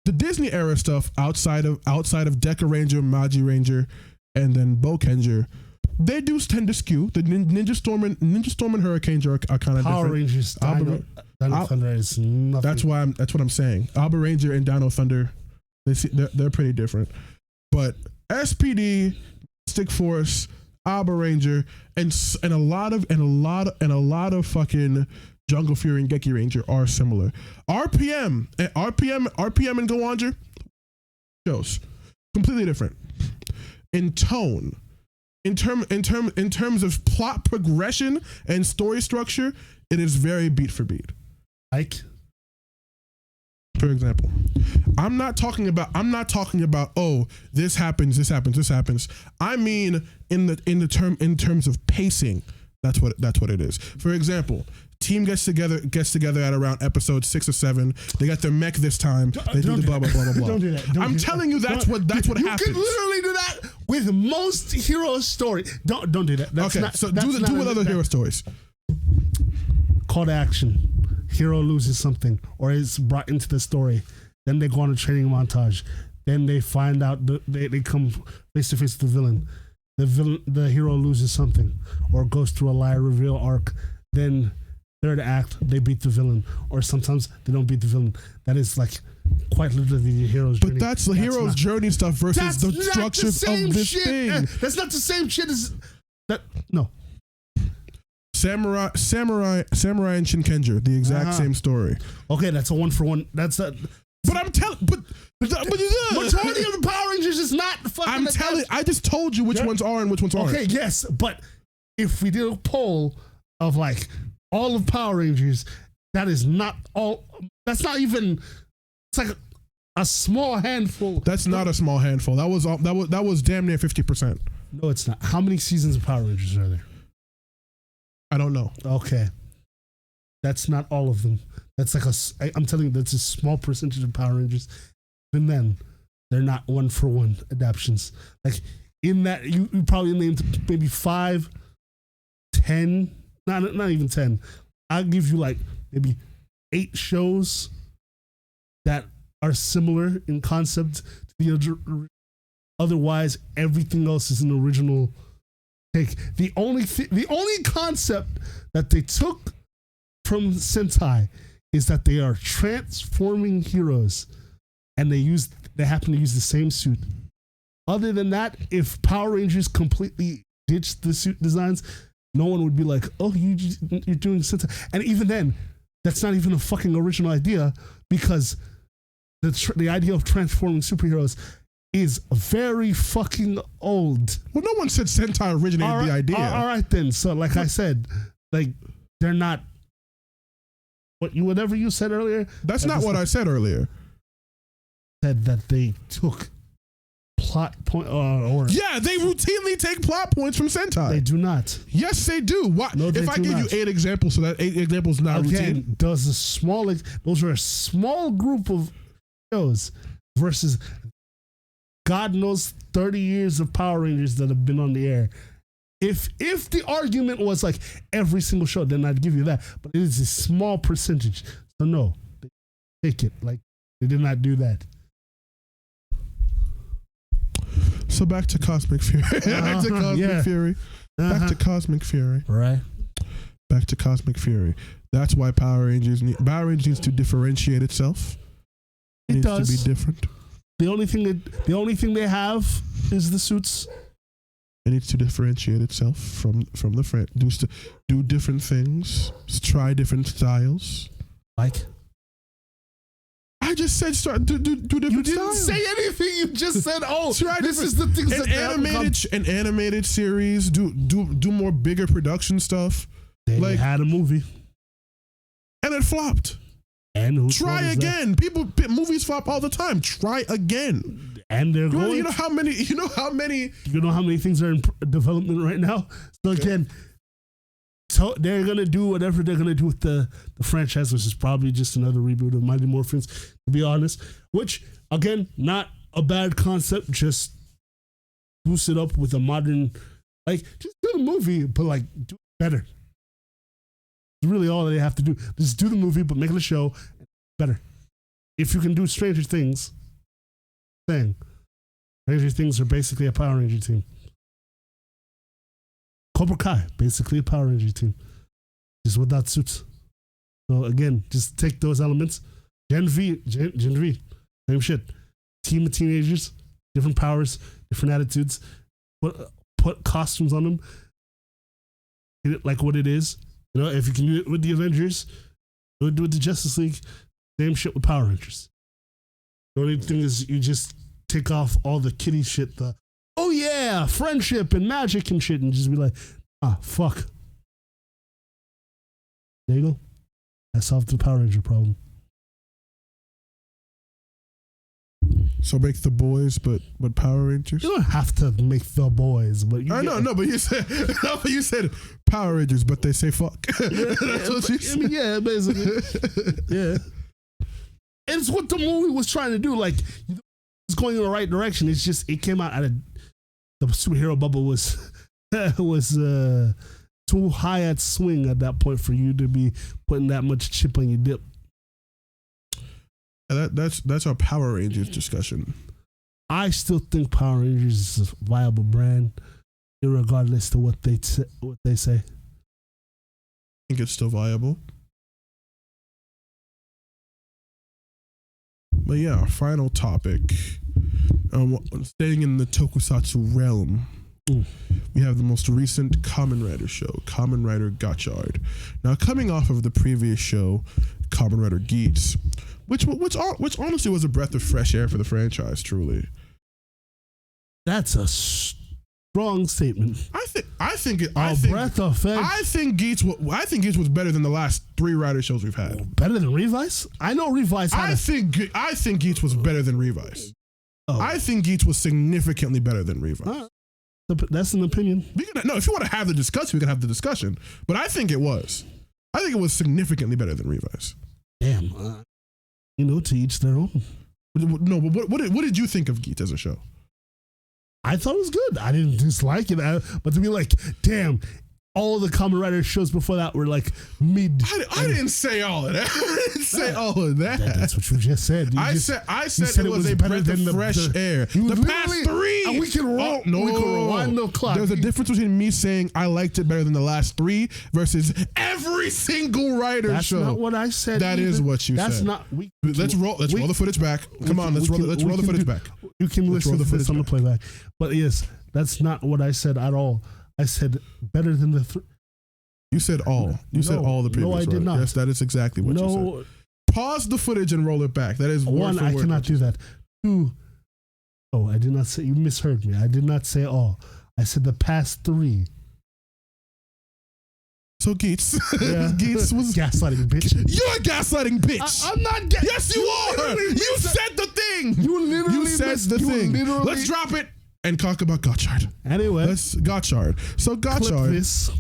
The Disney era stuff outside of Deca Ranger, Magi Ranger, and then Bokenger, they do tend to skew. The Ninja Storm and Hurricanes are kind of different. Power Rangers, Dino Thunder is nothing. That's what I'm saying. Alba Ranger and Dino Thunder, they're pretty different. But SPD, Stick Force, Alba Ranger, and a lot of fucking Jungle Fury and Geki Ranger are similar. RPM and Gotchard shows completely different in tone. In terms of plot progression and story structure, it is very beat for beat. Like, for example, I'm not talking about oh, this happens. I mean in terms of pacing. That's what it is. For example, team gets together at around episode 6 or 7. They got their mech this time. They do the blah blah blah blah blah. Don't do that. I'm telling you that's what happens. You can literally do that with most hero story. Don't do that. That's okay, not, so that's do with other hero stories. Call to action. Hero loses something or is brought into the story. Then they go on a training montage. Then they find out they come face to face with the villain. The hero loses something or goes through a lie reveal arc. Then third act, they beat the villain, or sometimes they don't beat the villain. That is like quite literally the hero's journey. But that's the hero's journey stuff versus the structures of this thing. That's not the same shit as that. No. Samurai and Shinkenger, the exact same story. Okay, that's a 1-for-1. That's a. But I'm telling, but majority of the Power Rangers is not fucking. I'm telling. I just told you which ones are and which ones aren't. Okay, yes, but if we did a poll of like all of Power Rangers, that is not all. That's not even. It's like a small handful. That's not a small handful. That was damn near 50%. No, it's not. How many seasons of Power Rangers are there? I don't know. Okay, that's not all of them. That's like I'm telling you, that's a small percentage of Power Rangers. Even then, they're not 1-for-1 adaptations. Like in that, you probably named maybe 5, 10, not even 10. I'll give you like maybe 8 shows that are similar in concept to the otherwise everything else is an original take. The only concept that they took from Sentai is that they are transforming heroes, and they happen to use the same suit. other than that, if Power Rangers completely ditched the suit designs, no one would be like, "Oh, you're doing Sentai." And even then, that's not even a fucking original idea, because the idea of transforming superheroes is very fucking old. Well, no one said Sentai originated the idea. All right then. So, like I said, like they're not. Whatever you said earlier. That's not what I said earlier. Said that they took plot point or yeah, they routinely take plot points from Sentai. They do not. Yes, they do. Why? No, if I give you 8 examples, so that 8 examples not routine. Those are a small group of shows versus God knows 30 years of Power Rangers that have been on the air. If the argument was like every single show, then I'd give you that. But it is a small percentage. So no, take it. Like they did not do that. So back to Cosmic Fury. Back to Cosmic Fury. Back to Cosmic Fury. Right. Back to Cosmic Fury. That's why Power Rangers needs to differentiate itself. It needs does. to be different. The only thing they have is the suits. It needs to differentiate itself from the friend. Do different things. Try different styles. Like. I just said do different You didn't styles. say anything. You just said, "Oh, Try this different- is the things that an animated series. Do more bigger production stuff. They like had a movie, and it flopped. and Try again. Movies flop all the time. Try again. And they're going. You know how many? You know how many things are in development right now. So again, so they're gonna do whatever they're gonna do with the franchise, which is probably just another reboot of Mighty Morphins, to be honest. Which again, not a bad concept. Just boost it up with a modern, like just do the movie, but like do it better. It's really all they have to do. Just do the movie, but make it a show better. If you can do Stranger Things. Stranger Things are basically a Power Ranger team. Cobra Kai, basically a Power Ranger team, just without suits. So again, just take those elements. Gen V, same shit. Team of teenagers, different powers, different attitudes. Put costumes on them. Hit it like what it is. You know, if you can do it with the Avengers, do it with the Justice League. Same shit with Power Rangers. The only thing is you just take off all the kiddie shit, oh yeah, friendship and magic and shit, and just be like, fuck. There you go. I solved the Power Ranger problem. So make the boys, but Power Rangers. You don't have to make the boys, but you. But you said Power Rangers, but they say fuck. That's what you said. Yeah, basically. Yeah. And it's what the movie was trying to do. Like, it's going in the right direction. It's just it came out the superhero bubble was too high at swing at that point for you to be putting that much chip on your dip. And that's our Power Rangers discussion. I still think Power Rangers is a viable brand, regardless to what they say. I think it's still viable. But yeah, our final topic. Staying in the tokusatsu realm, we have the most recent Kamen Rider show, Kamen Rider Gotchard. Now, coming off of the previous show, Kamen Rider Geats, which honestly was a breath of fresh air for the franchise, truly. That's a strong statement. I think Geats was better than the last 3 Rider shows we've had. Better than Revice? I know Revice had I think Geats was better than Revice. Oh. I think Geats was significantly better than Revice. That's an opinion. If you want to have the discussion, we can have the discussion. But I think it was. I think it was significantly better than Revice. Damn. To each their own. No, but what did you think of Geats as a show? I thought it was good. I didn't dislike it. But to be like, damn, all the Kamen Rider shows before that were like mid. I didn't say all of that. I didn't say all of that. That's what you just said. I said it was a breath of fresh air. The past 3. And we can roll. No, we can rewind the clock. There's a difference between me saying I liked it better than the last 3 versus every single Rider show. That's not what I said. That is what you said. That's not. Let's roll the footage back. Come on, let's roll the footage back. You can listen to this on the playback. But yes, that's not what I said at all. I said better than the 3. You said all. You said all the previous. No, I did not. Yes, that is exactly what you said. Pause the footage and roll it back. That is one. I cannot do that. 2. Oh, I did not say. You misheard me. I did not say all. I said the past 3. So Geets, yeah. Geets was gaslighting, bitch. You're a gaslighting bitch. I'm not. Yes, you are. You said the thing. You literally said the thing. Let's drop it and talk about Gotchard. Anyway, let's Gotchard. So Gotchard. Clip this.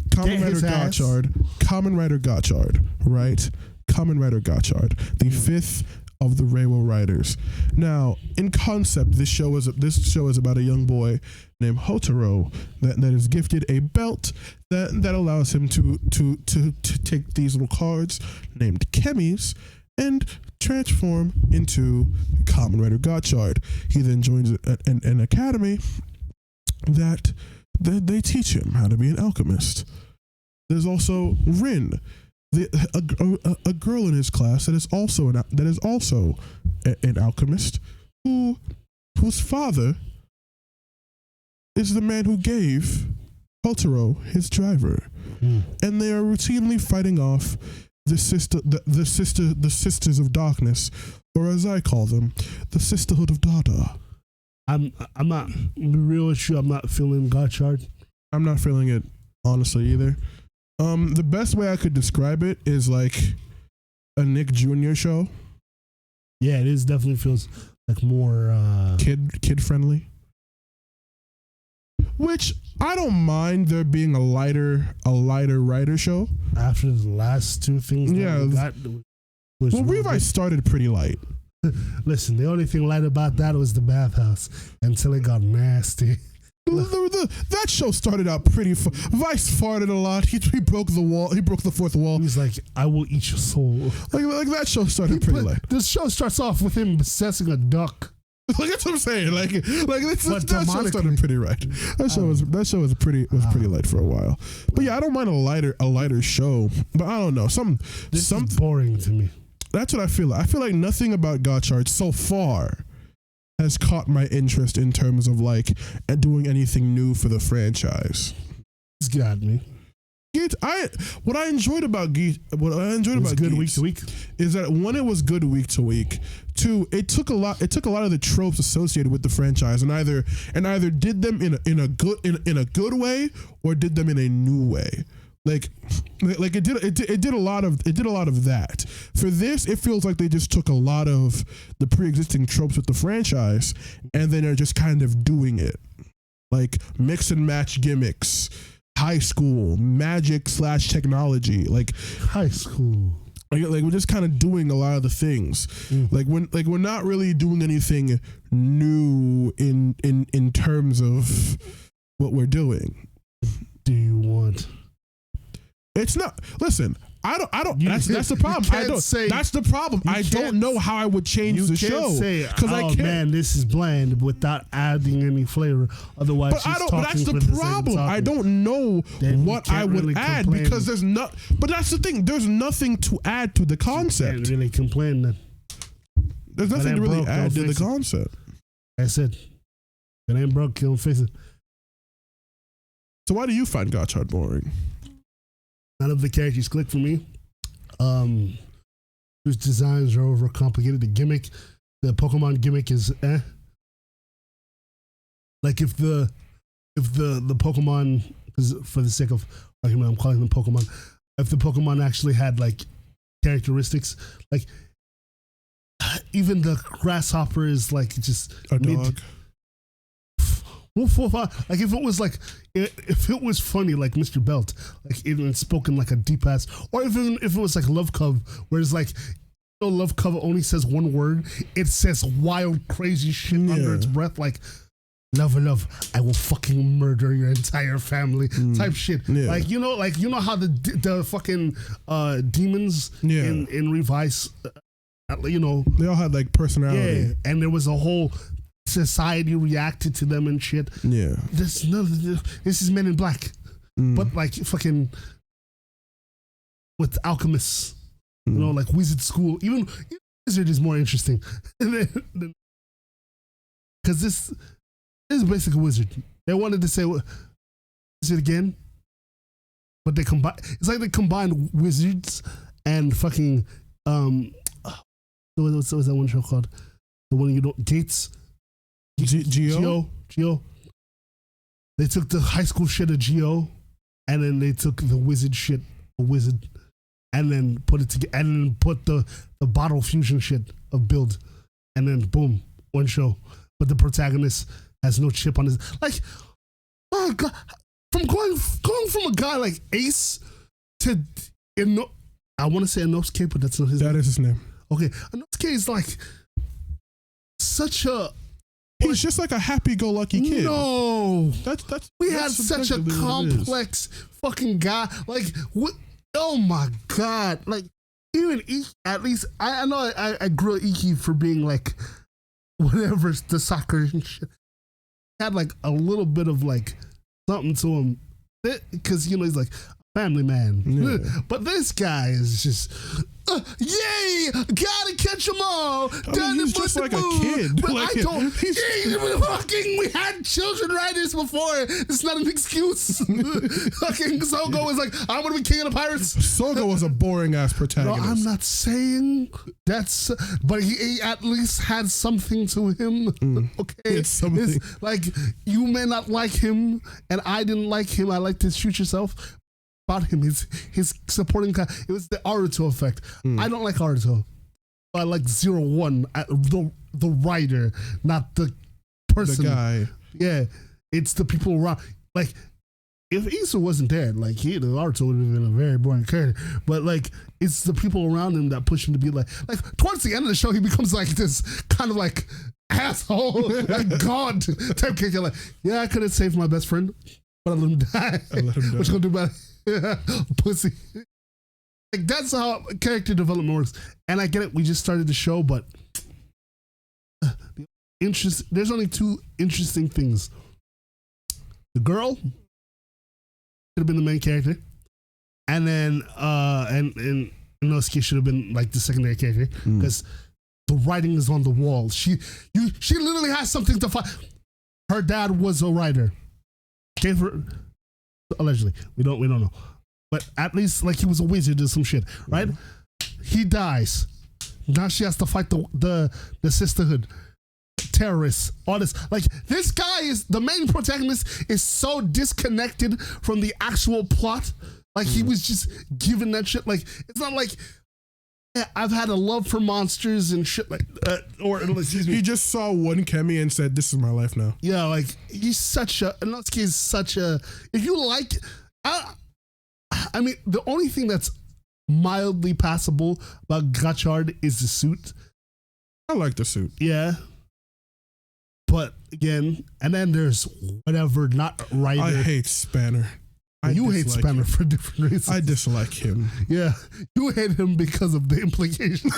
Kamen Rider Gotchard. Kamen Rider Gotchard. Right. Kamen Rider Gotchard. The 5th of the Reiwa Riders. Now, in concept, this show is about a young boy named Hotaro that is gifted a belt that allows him to take these little cards named Kemis and transform into Kamen Rider Gotchard. He then joins an academy that they teach him how to be an alchemist. There's also Rin, a girl in his class that is also an alchemist whose father is the man who gave Hotaro his driver, and they are routinely fighting off the sisters of darkness, or as I call them, the Sisterhood of Dada. I'm not real with you. I'm not feeling Gotchard. I'm not feeling it honestly either. The best way I could describe it is like a Nick Jr. show. Yeah, it is definitely feels like more kid friendly. Which I don't mind there being a lighter Rider show. After the last 2 things, Revice started pretty light. Listen, the only thing light about that was the bathhouse until it got nasty. That show started out pretty. Vice farted a lot. He broke the wall. He broke the 4th wall. He's like, "I will eat your soul." Like that show started pretty light. This show starts off with him possessing a duck. Like that's what I'm saying. That show started pretty right. That show was pretty light for a while. But yeah, I don't mind a lighter show. But I don't know. Something boring to me. That's what I feel like. I feel like nothing about Gotchard so far has caught my interest in terms of like doing anything new for the franchise. It's got me. What I enjoyed about Geet good week to week is that 1, it was good week to week. 2, it took a lot of the tropes associated with the franchise and either did them in a good way or did them in a new way. Like it did a lot of that. For this, it feels like they just took a lot of the pre-existing tropes with the franchise and then are just kind of doing it. Like mix and match gimmicks, high school, magic / technology, like high school. Like we're just kind of doing a lot of the things. Like we're not really doing anything new in terms of what we're doing. Do you want? It's not. Listen, I don't. That's the problem. That's the problem. I don't know how I would change the show because I can't. Man, this is bland without adding any flavor. Otherwise, but that's the problem. I don't know what I would add because there's not. But that's the thing. There's nothing to add to the concept. You can't really complain then. There's nothing to really add to the concept. I said, it ain't broke. Don't fix it. So why do you find Gotchard boring? None of the characters click for me. Whose designs are overcomplicated. The gimmick, the Pokemon gimmick is like if the Pokemon, for the sake of argument, I'm calling them Pokemon. If the Pokemon actually had like characteristics, like even the grasshopper is like just a dog. Like if it was funny like Mr. Belt, like even spoken like a deep ass, or if it was like Love Cove, where it's like, Love Cove only says one word, it says wild crazy shit under its breath. Like love, I will fucking murder your entire family type shit. Yeah. Like you know how the fucking demons in Revice, they all had like personality. Yeah, and there was a whole society reacted to them and shit. Yeah, this is Men in Black, but like fucking with alchemists. Like wizard school. Even wizard is more interesting because this is basically a wizard. They wanted to say wizard again, but they combine. It's like they combined wizards and fucking what's that one show called? The one Gates. Geo. They took the high school shit of Geo, and then they took the wizard shit of Wizard, and then put it together, and then put the bottle fusion shit of Build, and then boom, one show. But the protagonist has no chip on his like. Oh God! From going from a guy like Ace to I want to say Inosuke, but that's not his name. That is his name. Okay, Inosuke is like such a. He's just like a happy-go-lucky kid. No, we had that's such a complex fucking guy. Like, oh my God! Like, even Iki, at least I know I grew Iki for being like whatever the soccer and shit. Had like a little bit of like something to him because he's like a family man. Yeah. But this guy is just. Yay! Gotta catch them all. He's just like a kid. But like, I don't. We had children writers before. It's not an excuse. Fucking Sogo was like, I'm gonna be king of the pirates. Sogo was a boring ass protagonist. No, I'm not saying that's. But he at least had something to him. Okay, it's something. It's like you may not like him, and I didn't like him. I liked his future self. About him, his supporting it was the Aruto effect. I don't like Aruto. I like 0-1, the writer, not the person. The guy. Yeah, it's the people around. Like, if Issa wasn't there, like the Aruto would have been a very boring character. But like, it's the people around him that push him to be like towards the end of the show, he becomes like this kind of like asshole, like God type character. Like, yeah, I could have saved my best friend, but I let him die. What you gonna do about it? Pussy. Like that's how character development works. And I get it, we just started the show, but there's only two interesting things. The girl should have been the main character, and then and Inosuke should have been like the secondary character because the writing is on the wall. She literally has something to fight. Her dad was a writer. Gave her. Allegedly, we don't know, but at least like he was a wizard or some shit, right? He dies. Now she has to fight the sisterhood, terrorists, all this. Like this guy is the main protagonist is so disconnected from the actual plot. Like he was just given that shit. Like it's not like I've had a love for monsters and shit like or excuse me. He just saw one Kemi and said, "This is my life now." Yeah, like he's such a Inosuke is such a. If you like, I mean, the only thing that's mildly passable about Gotchard is the suit. I like the suit. Yeah, but again, and then there's whatever not writer. I hate Spanner. You hate Spanner for different reasons. I dislike him. Yeah, you hate him because of the implications.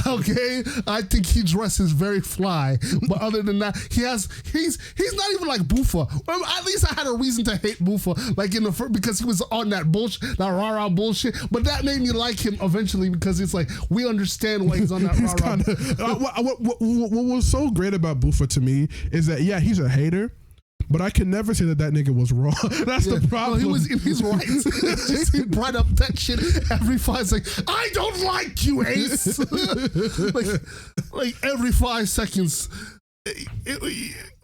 Okay, I think he dresses very fly, but other than that, he's not even like Buffa. Well, at least I had a reason to hate Buffa, like in the first, because he was on that bullshit, that rah-rah bullshit. But that made me like him eventually because it's like we understand why he's on that rah-rah. What was so great about Buffa to me is that he's a hater. But I can never say that nigga was wrong. That's the problem. Well, he was in his rights. He brought up that shit every 5 seconds. I don't like you, Ace. like every 5 seconds.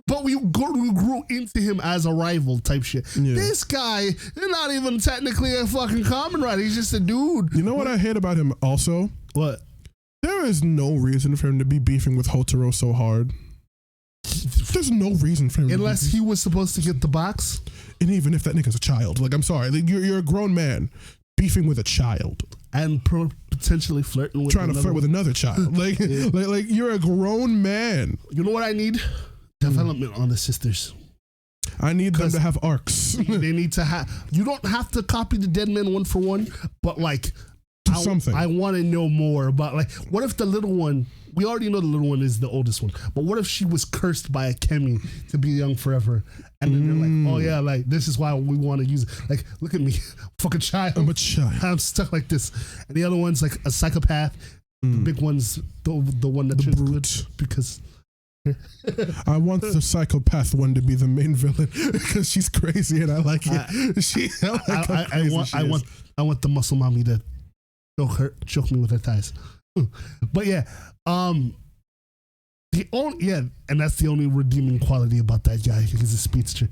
But we grew into him as a rival type shit. Yeah. This guy is not even technically a fucking Kamen Rider. He's just a dude. You know what I hate about him also? What? There is no reason for him to be beefing with Hotaro so hard. There's no reason for him. Unless he was supposed to get the box. And even if that nigga's a child. Like, I'm sorry. Like, you're a grown man beefing with a child. And potentially flirting with trying to flirt with another child. Like, like you're a grown man. You know what I need? development on the sisters. I need them to have arcs. They need to have. You don't have to copy the Dead Man one for one, but like something. I want to know more about like what if the little one. We already know the little one is the oldest one, but what if she was cursed by a Kemi to be young forever? And then they're like, oh yeah, like this is why we want to use it. Like, look at me, fucking child. I'm a child. I'm stuck like this. And the other one's like a psychopath. The big one's the one that turns good because. I want the psychopath one to be the main villain because she's crazy and I like it. I want the muscle mommy to choke me with her thighs. But yeah, and that's the only redeeming quality about that guy. He's a speedster.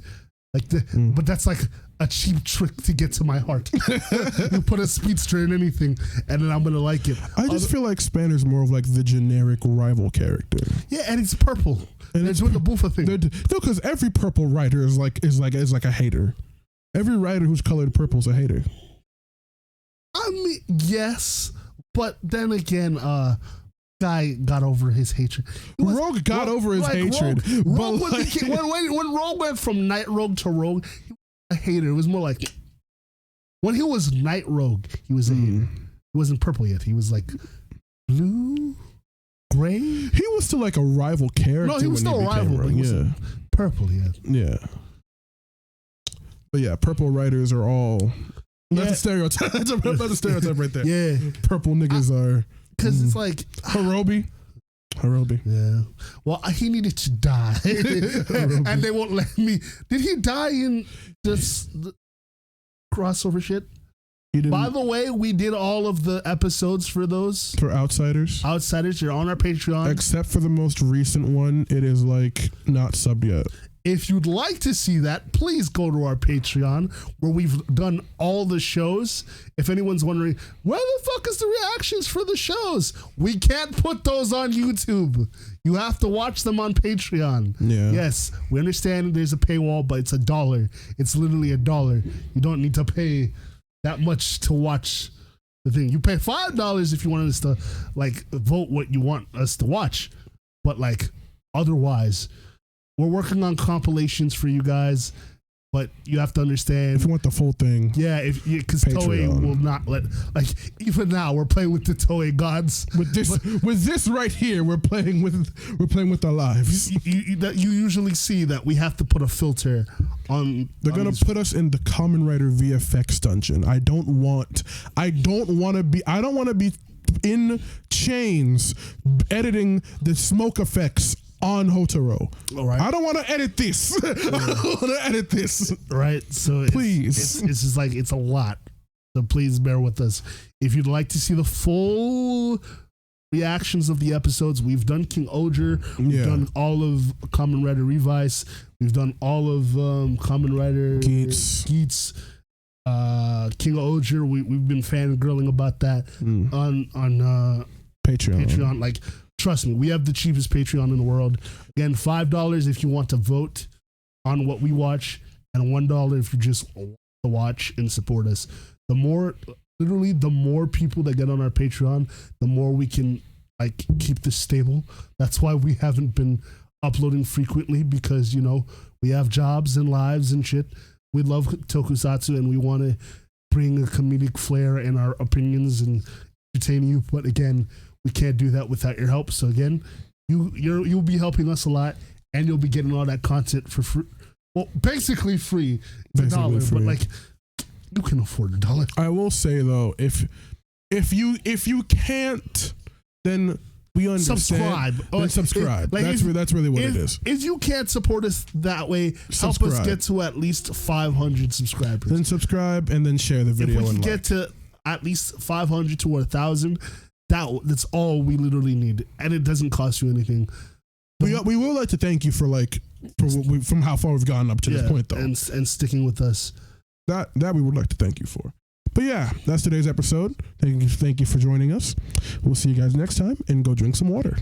Like but that's like a cheap trick to get to my heart. You put a speedster in anything, and then I'm gonna like it. I just feel like Spanner's more of like the generic rival character. Yeah, and it's purple. And it's doing the Boofa thing. No, because every purple writer is like a hater. Every writer who's colored purple is a hater. I mean, yes, but then again, guy got over his hatred. Rogue got over his hatred. Rogue when Rogue went from Night Rogue to Rogue, he was a hater. It was more like when he was Night Rogue, he was a hater. He wasn't purple yet. He was like blue, gray. He was still like a rival character. No, he was still a rival. But he was purple yet. Yeah. But yeah, purple writers are all. That's a stereotype. That's a stereotype right there. Yeah, purple niggas are. Because it's like Hirobi. Yeah. Well, he needed to die, and they won't let me. Did he die in this crossover shit? By the way, we did all of the episodes for those. For Outsiders. Outsiders, you're on our Patreon. Except for the most recent one, it is like not subbed yet. If you'd like to see that, please go to our Patreon where we've done all the shows. If anyone's wondering, where the fuck is the reactions for the shows? We can't put those on YouTube. You have to watch them on Patreon. Yeah. Yes, we understand there's a paywall, but it's $1. It's literally $1. You don't need to pay that much to watch the thing. You pay $5 if you want us to like vote what you want us to watch. But like otherwise, we're working on compilations for you guys, but you have to understand. If you want the full thing. Yeah, because Toei will not let, like, even now we're playing with the Toei gods. With this right here, we're playing with our lives. You usually see that we have to put a filter on. They're gonna put us in the Kamen Rider VFX dungeon. I don't want to be in chains editing the smoke effects on Hotaro. All right. I don't want to edit this. I don't want to edit this. Right. So please. It's just like, it's a lot. So please bear with us. If you'd like to see the full reactions of the episodes, we've done King Oger. We've done all of Kamen Rider Revice. We've done all of Kamen Rider Geats. King Oger. We've been fangirling about that on Patreon. Like, trust me, we have the cheapest Patreon in the world. Again, $5 if you want to vote on what we watch, and $1 if you just want to watch and support us. The more people that get on our Patreon, the more we can like keep this stable. That's why we haven't been uploading frequently, because we have jobs and lives and shit. We love tokusatsu and we want to bring a comedic flair in our opinions and entertain you. But again, we can't do that without your help. So again, you'll be helping us a lot, and you'll be getting all that content for free. Well, basically free. It's $1, but like you can afford $1. I will say though, if you can't, then we understand. Subscribe. Then subscribe. That's really what it is. If you can't support us that way, help us get to at least 500 subscribers. Then subscribe and then share the video. If we can get to at least 500 to 1,000. That's all we literally need, and it doesn't cost you anything. We would like to thank you from how far we've gotten up to this point, though, and sticking with us. That we would like to thank you for. But yeah, that's today's episode. Thank you for joining us. We'll see you guys next time, and go drink some water.